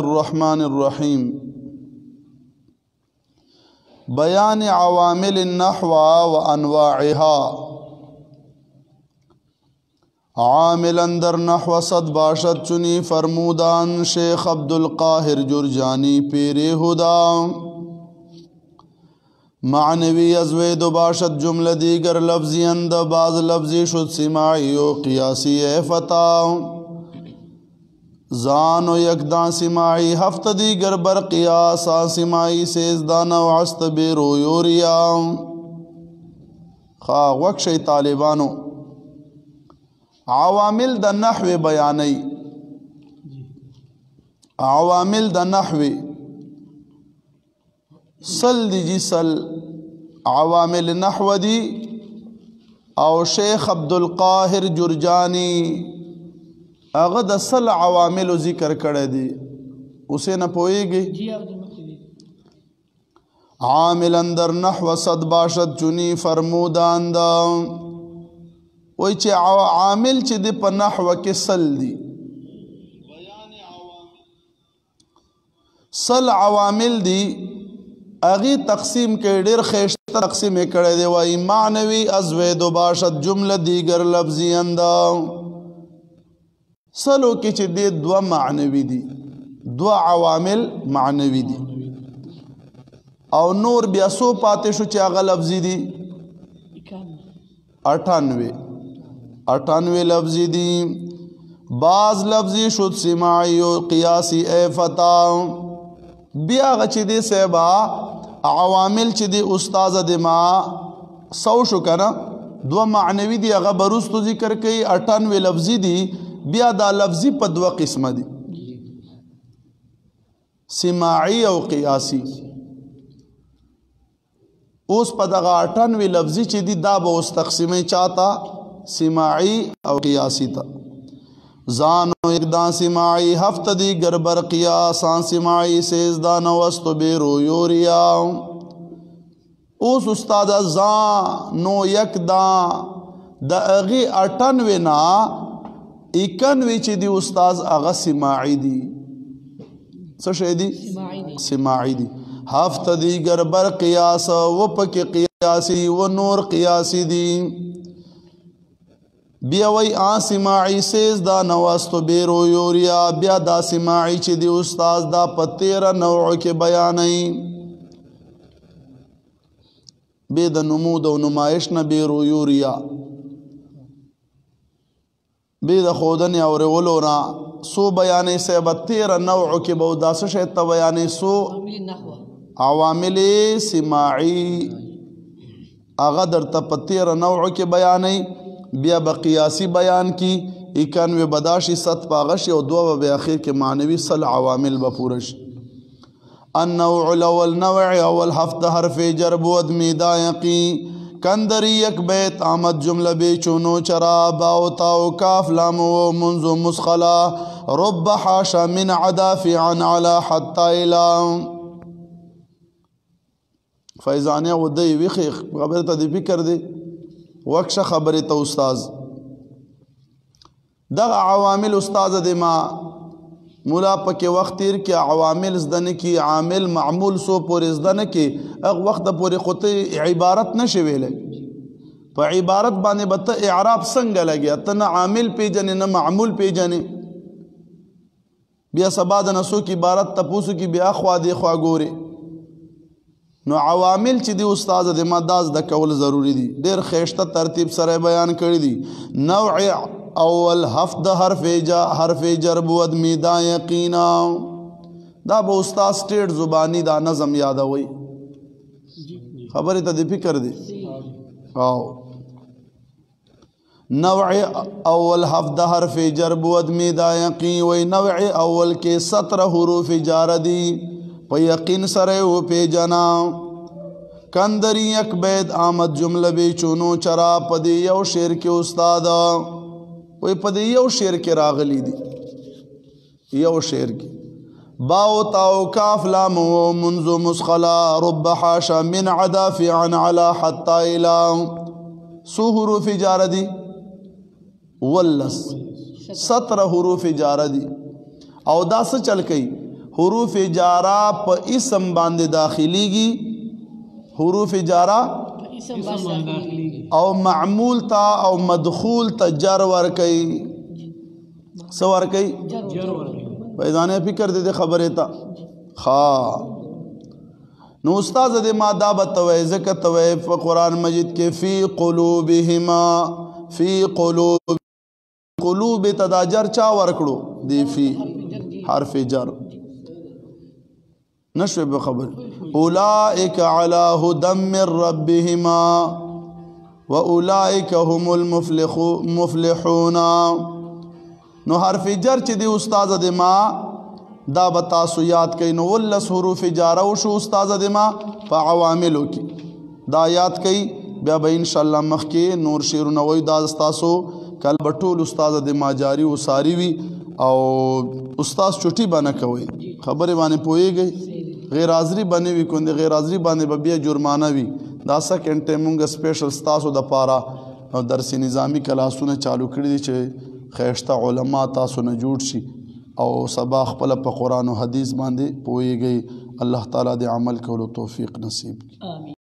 الرحمن الرحیم بیان عوامل النحو و انواعها عامل اندر نحو صد باشد چنی فرمودان شیخ عبدل قاہر جرجانی پیر ہدا معنوی ازوید باشد جملہ دیگر لفظی اند بعض لفظی شد سماعی و قیاسی فتا زان و یکدان سماعی ہفت دیگر بر قیاسا سماعی سیزدان و عست بیرو یوریا خواہ وقشی طالبانو عوامل دا نحو بیانی عوامل دا نحو سل دی جی سل عوامل نحو دی او شیخ عبدالقاہر جرجانی اغد سل عوامل ذکر کرے دی اسے نہ پوئے گی عامل اندر نحو صد باشد چنی فرمودان دا وی چی عامل چی دی پا نحو کے سل دی سل عوامل دی اغی تقسیم کے ڈیر خیشت تقسیم کرے دی وی معنوی ازوید باشد جملہ دیگر لفظی اندہ سلو کی چی دی دو معنوی دی دو عوامل معنوی دی او نور بیا سو پاتے شو چی آغا لفظی دی 98 لفظی دی بعض لفظی شد سماعی و قیاسی اے فتاو بیا آغا چی دی سیبا عوامل چی دی استاز دی ما سو شو کنا دو معنوی دی آغا بروستو ذکر کئی 98 لفظی دی بیا دا لفظی پا دو قسم دی سماعی او قیاسی اس پا دا 98 لفظی چی دی دا با اس تقسیمی چاہتا سماعی او قیاسی تا زانو اقدان سماعی ہفت دی گربر قیاسان سماعی سیزدان وستو بیرو یوریا اس استاد زانو یکدان دا اغی 98 نا 91 چی دی استاز اغا سماعی دی سشے دی سماعی دی ہفت دیگر بر قیاس و پک قیاسی و نور قیاسی دی بیا وی آن سماعی سیز دا نواستو بیرو یوریا بیا دا سماعی چی دی استاز دا پتیر نوع کے بیانی بے دا نمود و نمائش نا بیرو یوریا بے دا خودن اور ولونا سو بیانی سے بتیر نوع کی بودا سشیتا بیانی سو عوامل سماعی آغا در تپتیر نوع کی بیانی بیا بقیاسی بیان کی 91 بداشی 7 پاغشی اور 2 بے اخیر کے معنوی سل عوامل بپورش النوع الاول نوع اول ہفت حرف جرب و ادمی دا یقی کندری یک بیت آمد جملہ بے چونو چرا باو تاو کاف لام و منزو مسخلا رب حاشا من عدافی عن علا حتی الام فیضانیہ وہ دی ویخی خبر تا دی فکر دی وکش خبری تا استاز دغ عوامل استاز دی ما مولا پاک وقت تیر کی عوامل ازدن کی عامل معمول سو پور ازدن کی اغ وقت پوری خطی عبارت نشویلے پا عبارت بانے بتا اعراب سنگ لگیا تا نا عامل پی جانے نا معمول پی جانے بیا سبا دا نسو کی عبارت تپوسو کی بیا خواہ دی خواہ گورے نو عوامل چی دی استاز دی ما داز دا کول ضروری دی دیر خیشتا ترتیب سر بیان کری دی نوع اول ہفت حرف جرب و ادمی دا یقینا دا با استاز سٹیٹ زبانی دا نظم یاد ہوئی خبری تا دی فکر دی نوع اول ہفت حرف جرب و ادمی دا یقین وی نوع اول کے 17 حروف جار دی پا یقین سرے و پی جنا کندری یک بید آمد جملہ بے چونو چرا پدی یو شیر کے استادا وی پدی یو شیر کے راغلی دی یو شیر کی باو تاو کاف لام و منزو مسخلا رب حاشا من عدافی عن علا حتی الام سو حروف جار دی واللس 17 حروف جار دی او دا سے چل کئی حروف جارہ پا اسم باندے داخلی گی حروف جارہ او معمول تا او مدخول تا جر ورکی سوار کئی بیدانے فکر دے خبرے تا خواہ نو استاذ دے ما دا بتوئے زکت توئے قرآن مجید کے فی قلوبہما فی قلوب تدا جر چا ورکڑو دی فی حرف جر نشوے بخبر اولئک علی ہدی من ربہما واولئک هم المفلحون نو حرف جر چی دی استاذ دے ما دا بتاسو یاد کئی نو ولس حروف جارہ وشو استاذ دے ما پا عواملو کی دا یاد کئی بیا با انشاءاللہ مخی نور شیرو نوی دا استاسو کل بطول استاذ دے ما جاری و ساری وی او استاذ چوٹی بانا کوئی خبر بانے پوئے گئی غیر حاضری بانے وی کندے غیر حاضری بانے بیا جرمانہ وی دا سکنڈ ٹیمونگا سپیشل استاسو دا پارا درس نظامی کلاسو نے چالو کردی چھے خیشتہ علماء تاسو نے جوڑ شی او سبا خپل په قرآن و حدیث باندې پوئے گئی اللہ تعالیٰ دے عمل کولو توفیق نصیب کی